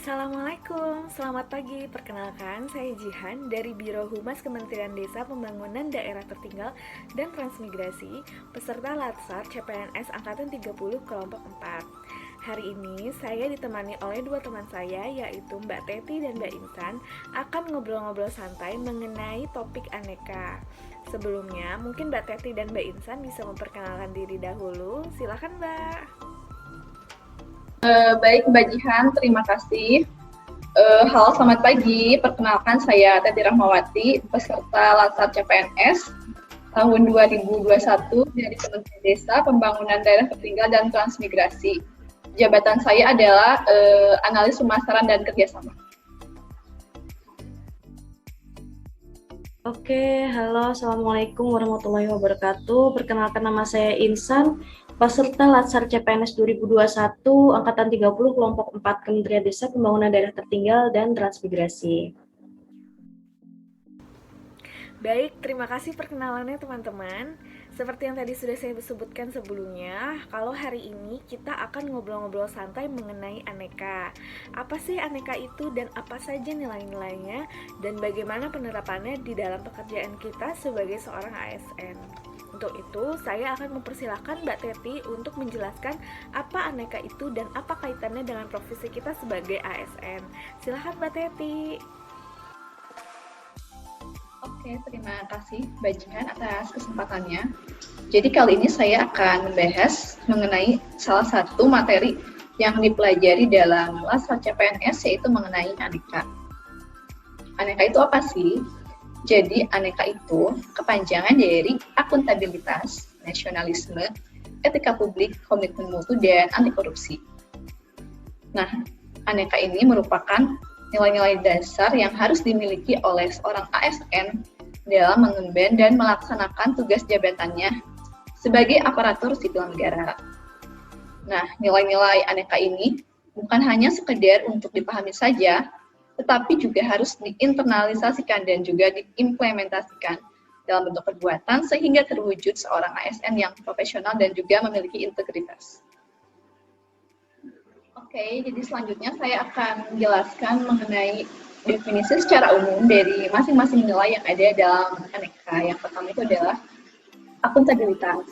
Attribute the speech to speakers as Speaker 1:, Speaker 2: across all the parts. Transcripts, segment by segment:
Speaker 1: Assalamualaikum, selamat pagi. Perkenalkan, saya Jihan dari Biro Humas Kementerian Desa Pembangunan Daerah Tertinggal dan Transmigrasi, peserta Latsar CPNS Angkatan 30 Kelompok 4. Hari ini saya ditemani oleh dua teman saya, yaitu Mbak Teti dan Mbak Insan, akan ngobrol-ngobrol santai mengenai topik aneka. Sebelumnya, mungkin Mbak Teti dan Mbak Insan bisa memperkenalkan diri dahulu. Silakan, Mbak.
Speaker 2: Baik Mbak Jihan, terima kasih. Halo, selamat pagi. Perkenalkan saya Teti Rahmawati, peserta Latsar CPNS tahun 2021 dari Kementerian Desa, Pembangunan Daerah Tertinggal dan Transmigrasi. Jabatan saya adalah analis pemasaran dan kerjasama.
Speaker 3: Oke, halo, Assalamualaikum warahmatullahi wabarakatuh. Perkenalkan, nama saya Insan, peserta Latsar CPNS 2021, Angkatan 30, Kelompok 4, Kementerian Desa, Pembangunan Daerah Tertinggal, dan Transmigrasi.
Speaker 1: Baik, terima kasih perkenalannya teman-teman. Seperti yang tadi sudah saya sebutkan sebelumnya, kalau hari ini kita akan ngobrol-ngobrol santai mengenai aneka. Apa sih aneka itu dan apa saja nilai-nilainya dan bagaimana penerapannya di dalam pekerjaan kita sebagai seorang ASN. Untuk itu, saya akan mempersilahkan Mbak Teti untuk menjelaskan apa aneka itu dan apa kaitannya dengan profesi kita sebagai ASN. Silahkan Mbak Teti.
Speaker 2: Oke, terima kasih Mbak Jihan atas kesempatannya. Jadi kali ini saya akan membahas mengenai salah satu materi yang dipelajari dalam Latsar CPNS, yaitu mengenai aneka. Aneka itu apa sih? Jadi aneka itu kepanjangan dari akuntabilitas, nasionalisme, etika publik, komitmen mutu, dan anti korupsi. Nah, aneka ini merupakan nilai-nilai dasar yang harus dimiliki oleh seorang ASN dalam mengemban dan melaksanakan tugas jabatannya sebagai aparatur sipil negara. Nah, nilai-nilai aneka ini bukan hanya sekedar untuk dipahami saja, tetapi juga harus diinternalisasikan dan juga diimplementasikan dalam bentuk perbuatan sehingga terwujud seorang ASN yang profesional dan juga memiliki integritas. Oke, jadi selanjutnya saya akan menjelaskan mengenai definisi secara umum dari masing-masing nilai yang ada dalam aneka. Yang pertama itu adalah akuntabilitas.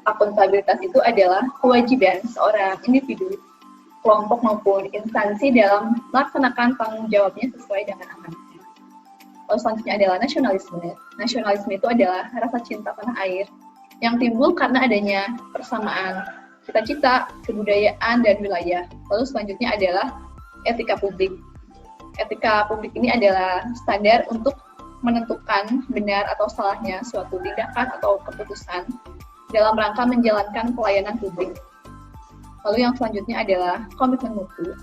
Speaker 2: Akuntabilitas itu adalah kewajiban seorang individu, kelompok maupun instansi dalam melaksanakan tanggung jawabnya sesuai dengan amanatnya. Lalu selanjutnya adalah nasionalisme. Nasionalisme itu adalah rasa cinta tanah air yang timbul karena adanya persamaan cita-cita, kebudayaan, dan wilayah. Lalu selanjutnya adalah etika publik. Etika publik ini adalah standar untuk menentukan benar atau salahnya suatu tindakan atau keputusan dalam rangka menjalankan pelayanan publik. Lalu yang selanjutnya adalah komitmen mutu.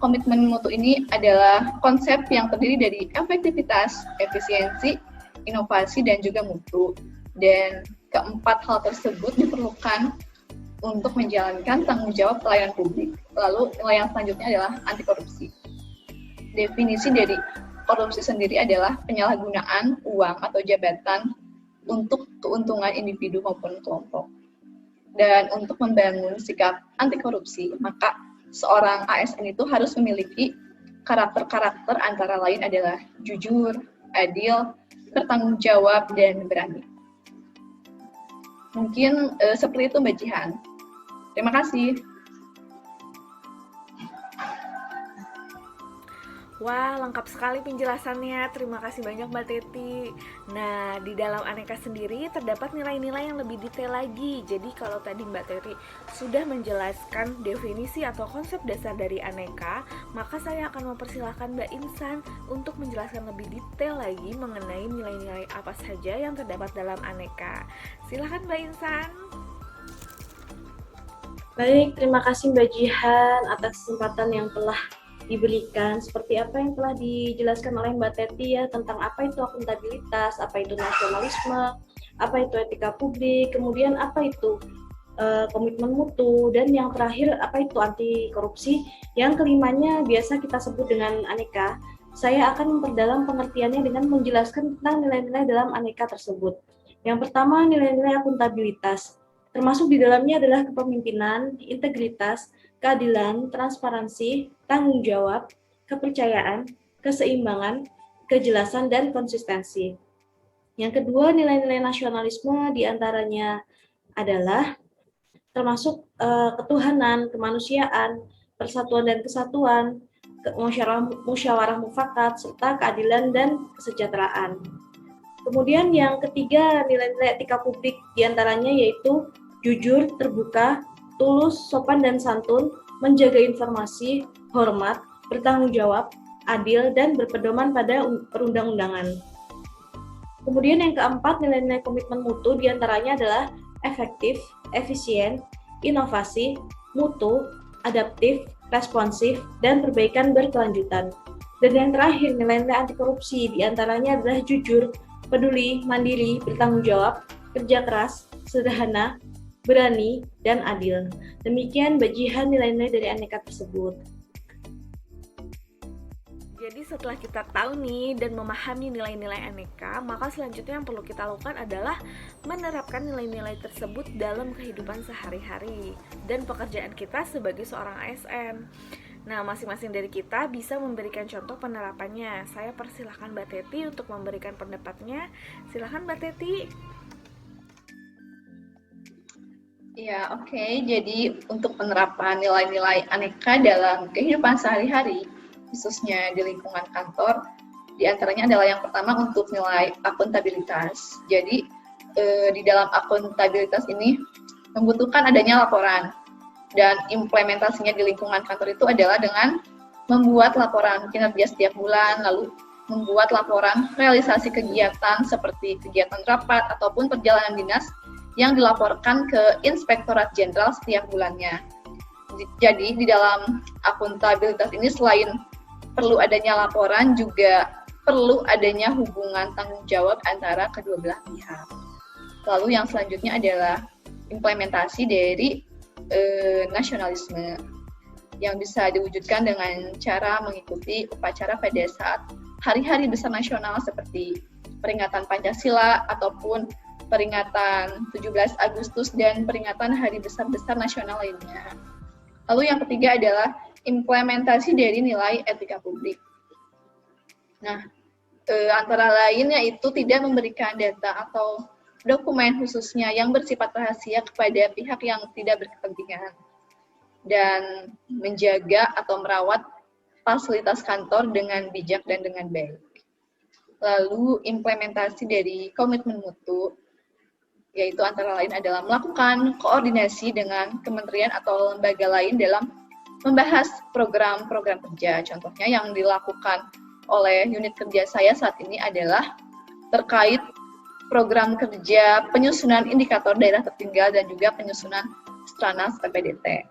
Speaker 2: Komitmen mutu ini adalah konsep yang terdiri dari efektivitas, efisiensi, inovasi, dan juga mutu. Dan keempat hal tersebut diperlukan untuk menjalankan tanggung jawab pelayanan publik. Lalu nilai yang selanjutnya adalah anti korupsi. Definisi dari korupsi sendiri adalah penyalahgunaan uang atau jabatan untuk keuntungan individu maupun kelompok. Dan untuk membangun sikap anti korupsi, maka seorang ASN itu harus memiliki karakter-karakter antara lain adalah jujur, adil, bertanggung jawab, dan berani. Mungkin seperti itu Mbak Jihan. Terima kasih.
Speaker 1: Wah, lengkap sekali penjelasannya. Terima kasih banyak Mbak Teti. Nah, di dalam aneka sendiri terdapat nilai-nilai yang lebih detail lagi. Jadi kalau tadi Mbak Teti sudah menjelaskan definisi atau konsep dasar dari aneka, maka saya akan mempersilahkan Mbak Insan untuk menjelaskan lebih detail lagi mengenai nilai-nilai apa saja yang terdapat dalam aneka. Silakan Mbak Insan.
Speaker 3: Baik, terima kasih Mbak Jihan atas kesempatan yang telah diberikan. Seperti apa yang telah dijelaskan oleh Mbak Teti ya, tentang apa itu akuntabilitas, apa itu nasionalisme, apa itu etika publik, kemudian apa itu komitmen mutu, dan yang terakhir apa itu anti korupsi. Yang kelimanya biasa kita sebut dengan aneka. Saya akan memperdalam pengertiannya dengan menjelaskan tentang nilai-nilai dalam aneka tersebut. Yang pertama, nilai-nilai akuntabilitas. Termasuk di dalamnya adalah kepemimpinan, integritas, keadilan, transparansi, tanggung jawab, kepercayaan, keseimbangan, kejelasan, dan konsistensi. Yang kedua, nilai-nilai nasionalisme diantaranya adalah termasuk ketuhanan, kemanusiaan, persatuan dan kesatuan, musyawarah mufakat, serta keadilan dan kesejahteraan. Kemudian yang ketiga, nilai-nilai etika publik diantaranya yaitu jujur, terbuka, tulus, sopan dan santun, menjaga informasi, hormat, bertanggung jawab, adil, dan berpedoman pada perundang-undangan. Kemudian yang keempat, nilai-nilai komitmen mutu diantaranya adalah efektif, efisien, inovasi, mutu, adaptif, responsif, dan perbaikan berkelanjutan. Dan yang terakhir, nilai-nilai anti korupsi diantaranya adalah jujur, peduli, mandiri, bertanggung jawab, kerja keras, sederhana, berani, dan adil. Demikian Mbak Jihan nilai-nilai dari aneka tersebut.
Speaker 1: Jadi setelah kita tahu nih dan memahami nilai-nilai aneka, maka selanjutnya yang perlu kita lakukan adalah menerapkan nilai-nilai tersebut dalam kehidupan sehari-hari dan pekerjaan kita sebagai seorang ASN. Nah, masing-masing dari kita bisa memberikan contoh penerapannya. Saya persilahkan Mbak Teti untuk memberikan pendapatnya. Silahkan Mbak Teti.
Speaker 2: Ya, oke. Jadi untuk penerapan nilai-nilai aneka dalam kehidupan sehari-hari, khususnya di lingkungan kantor, diantaranya adalah yang pertama untuk nilai akuntabilitas. Jadi di dalam akuntabilitas ini membutuhkan adanya laporan, dan implementasinya di lingkungan kantor itu adalah dengan membuat laporan kinerja setiap bulan, lalu membuat laporan realisasi kegiatan seperti kegiatan rapat ataupun perjalanan dinas yang dilaporkan ke Inspektorat Jenderal setiap bulannya. Jadi di dalam akuntabilitas ini selain perlu adanya laporan, juga perlu adanya hubungan tanggung jawab antara kedua belah pihak. Lalu yang selanjutnya adalah implementasi dari nasionalisme yang bisa diwujudkan dengan cara mengikuti upacara pada saat hari-hari besar nasional seperti peringatan Pancasila ataupun peringatan 17 Agustus dan peringatan hari besar-besar nasional lainnya. Lalu yang ketiga adalah implementasi dari nilai etika publik. Nah, antara lain yaitu tidak memberikan data atau dokumen khususnya yang bersifat rahasia kepada pihak yang tidak berkepentingan, dan menjaga atau merawat fasilitas kantor dengan bijak dan dengan baik. Lalu implementasi dari komitmen mutu, yaitu antara lain adalah melakukan koordinasi dengan kementerian atau lembaga lain dalam membahas program-program kerja. Contohnya yang dilakukan oleh unit kerja saya saat ini adalah terkait program kerja penyusunan indikator daerah tertinggal dan juga penyusunan Stranas PPDT.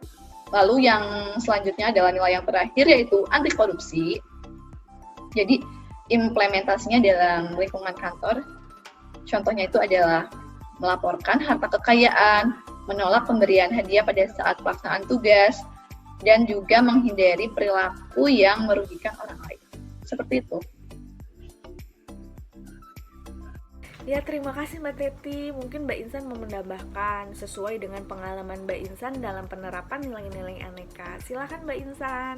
Speaker 2: Lalu yang selanjutnya adalah nilai yang terakhir yaitu anti korupsi. Jadi implementasinya dalam lingkungan kantor, contohnya itu adalah melaporkan harta kekayaan, menolak pemberian hadiah pada saat pelaksanaan tugas, dan juga menghindari perilaku yang merugikan orang lain. Seperti itu.
Speaker 1: Ya, terima kasih Mbak Teti. Mungkin Mbak Insan mau menambahkan sesuai dengan pengalaman Mbak Insan dalam penerapan nilai-nilai aneka. Silakan Mbak Insan.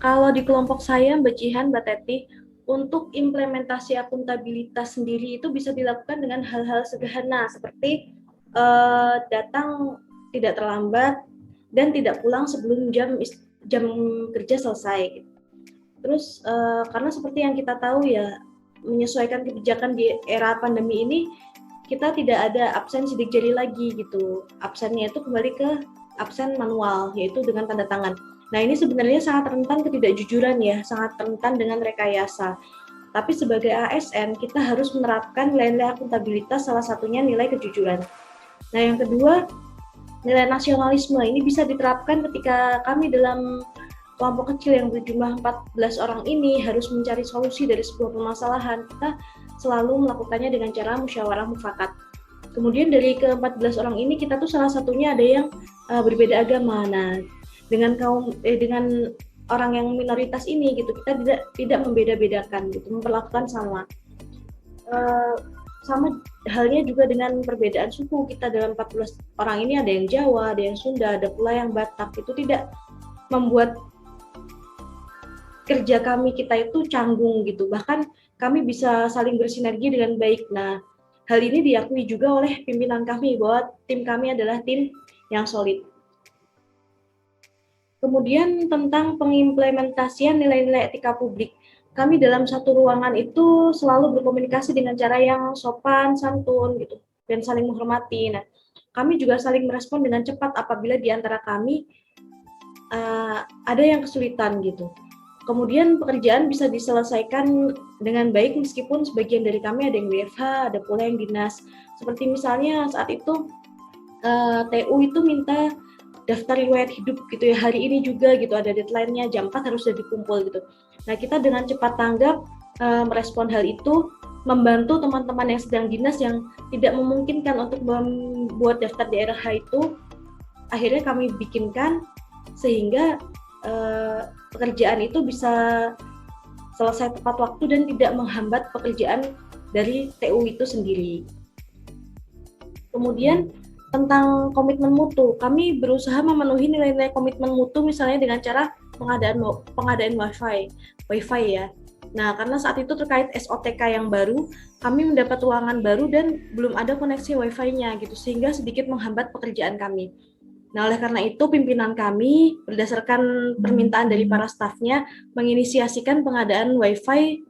Speaker 3: Kalau di kelompok saya, Mbak Jihan, Mbak Teti, untuk implementasi akuntabilitas sendiri itu bisa dilakukan dengan hal-hal sederhana seperti datang tidak terlambat dan tidak pulang sebelum jam kerja selesai. Terus karena seperti yang kita tahu ya, menyesuaikan kebijakan di era pandemi ini, kita tidak ada absen sidik jari lagi gitu. Absennya itu kembali ke absen manual, yaitu dengan tanda tangan. Nah, ini sebenarnya sangat rentan ketidakjujuran ya, sangat rentan dengan rekayasa. Tapi sebagai ASN, kita harus menerapkan nilai-nilai akuntabilitas, salah satunya nilai kejujuran. Nah, yang kedua, nilai nasionalisme. Ini bisa diterapkan ketika kami dalam kelompok kecil yang berjumlah 14 orang ini harus mencari solusi dari sebuah permasalahan. Kita selalu melakukannya dengan cara musyawarah mufakat. Kemudian dari ke-14 orang ini, kita tuh salah satunya ada yang berbeda agama. Nah, dengan orang yang minoritas ini gitu, kita tidak membeda-bedakan gitu, memperlakukan sama. Sama halnya juga dengan perbedaan suku. Kita dalam 14 orang ini ada yang Jawa, ada yang Sunda, ada pula yang Batak. Itu tidak membuat kerja kita itu canggung gitu. Bahkan kami bisa saling bersinergi dengan baik. Nah, hal ini diakui juga oleh pimpinan kami bahwa tim kami adalah tim yang solid. Kemudian tentang pengimplementasian nilai-nilai etika publik. Kami dalam satu ruangan itu selalu berkomunikasi dengan cara yang sopan, santun gitu, dan saling menghormati. Nah, kami juga saling merespon dengan cepat apabila di antara kami ada yang kesulitan gitu. Kemudian pekerjaan bisa diselesaikan dengan baik meskipun sebagian dari kami ada yang WFH, ada pula yang dinas. Seperti misalnya saat itu TU itu minta daftar riwayat hidup gitu ya, hari ini juga gitu, ada deadline-nya, jam 4 harus sudah dikumpul gitu. Nah, kita dengan cepat tanggap merespon hal itu, membantu teman-teman yang sedang dinas yang tidak memungkinkan untuk membuat daftar DRH itu, akhirnya kami bikinkan sehingga pekerjaan itu bisa selesai tepat waktu dan tidak menghambat pekerjaan dari TU itu sendiri. Kemudian tentang komitmen mutu, kami berusaha memenuhi nilai-nilai komitmen mutu misalnya dengan cara pengadaan wifi ya. Nah, karena saat itu terkait SOTK yang baru, kami mendapat ruangan baru dan belum ada koneksi wifi-nya gitu, sehingga sedikit menghambat pekerjaan kami. Nah, oleh karena itu pimpinan kami berdasarkan permintaan dari para stafnya menginisiasikan pengadaan wifi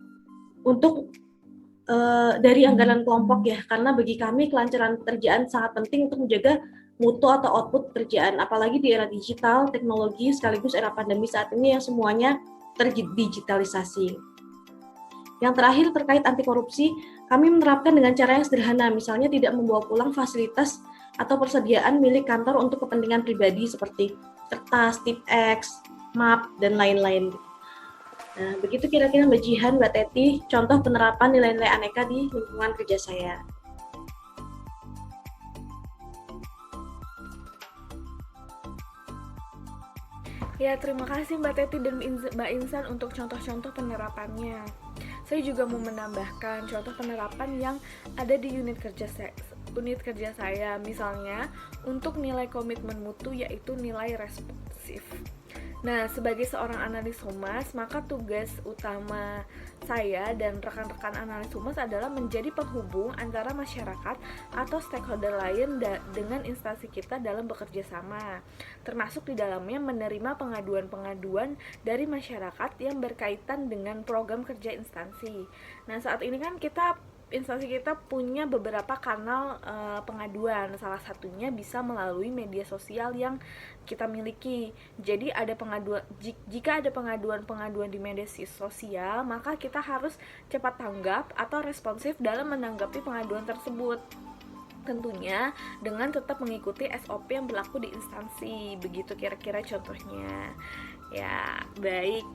Speaker 3: untuk dari anggaran kelompok ya, karena bagi kami kelancaran pekerjaan sangat penting untuk menjaga mutu atau output pekerjaan, apalagi di era digital, teknologi, sekaligus era pandemi saat ini yang semuanya terdigitalisasi. Yang terakhir terkait anti korupsi, kami menerapkan dengan cara yang sederhana, misalnya tidak membawa pulang fasilitas atau persediaan milik kantor untuk kepentingan pribadi seperti kertas, tip X, map, dan lain-lain. Nah, begitu kira-kira Mbak Jihan, Mbak Teti, contoh penerapan nilai-nilai aneka di lingkungan kerja saya.
Speaker 1: Ya, terima kasih Mbak Teti dan Mbak Insan untuk contoh-contoh penerapannya. Saya juga mau menambahkan contoh penerapan yang ada di unit kerja saya, misalnya untuk nilai komitmen mutu yaitu nilai responsif. Nah, sebagai seorang analis humas, maka tugas utama saya dan rekan-rekan analis humas adalah menjadi penghubung antara masyarakat atau stakeholder lain dengan instansi kita dalam bekerja sama, termasuk di dalamnya menerima pengaduan-pengaduan dari masyarakat yang berkaitan dengan program kerja instansi. Nah, saat ini kan instansi kita punya beberapa kanal pengaduan. Salah satunya bisa melalui media sosial yang kita miliki. Jadi jika ada pengaduan di media sosial, maka kita harus cepat tanggap atau responsif dalam menanggapi pengaduan tersebut. Tentunya dengan tetap mengikuti SOP yang berlaku di instansi. Begitu kira-kira contohnya. Ya, baik.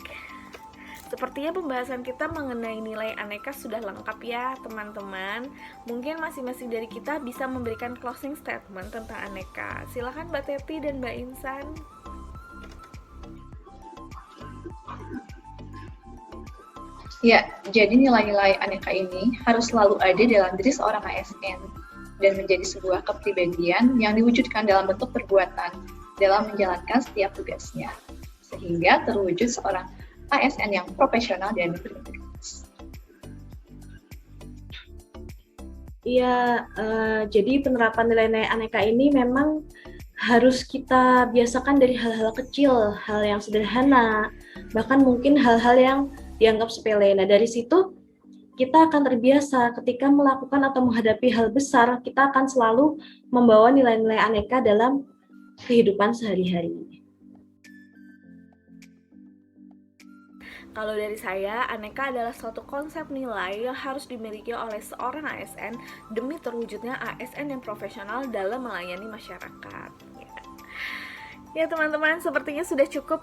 Speaker 1: Sepertinya pembahasan kita mengenai nilai aneka sudah lengkap ya teman-teman. Mungkin masing-masing dari kita bisa memberikan closing statement tentang aneka. Silakan Mbak Teti dan Mbak Insan.
Speaker 2: Ya, jadi nilai-nilai aneka ini harus selalu ada dalam diri seorang ASN dan menjadi sebuah kepribadian yang diwujudkan dalam bentuk perbuatan dalam menjalankan setiap tugasnya, sehingga terwujud seorang ASN yang profesional dan berintegritas.
Speaker 3: Iya, jadi penerapan nilai-nilai aneka ini memang harus kita biasakan dari hal-hal kecil, hal yang sederhana, bahkan mungkin hal-hal yang dianggap sepele. Nah, dari situ kita akan terbiasa ketika melakukan atau menghadapi hal besar, kita akan selalu membawa nilai-nilai aneka dalam kehidupan sehari-hari.
Speaker 1: Kalau dari saya, aneka adalah suatu konsep nilai yang harus dimiliki oleh seorang ASN demi terwujudnya ASN yang profesional dalam melayani masyarakat. Ya teman-teman, sepertinya sudah cukup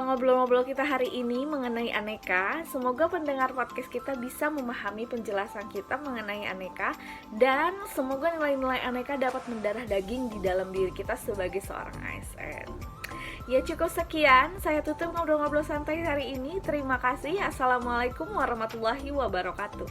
Speaker 1: ngobrol-ngobrol kita hari ini mengenai aneka. Semoga pendengar podcast kita bisa memahami penjelasan kita mengenai aneka, dan semoga nilai-nilai aneka dapat mendarah daging di dalam diri kita sebagai seorang ASN. Ya cukup sekian, saya tutup ngobrol-ngobrol santai hari ini. Terima kasih. Assalamualaikum warahmatullahi wabarakatuh.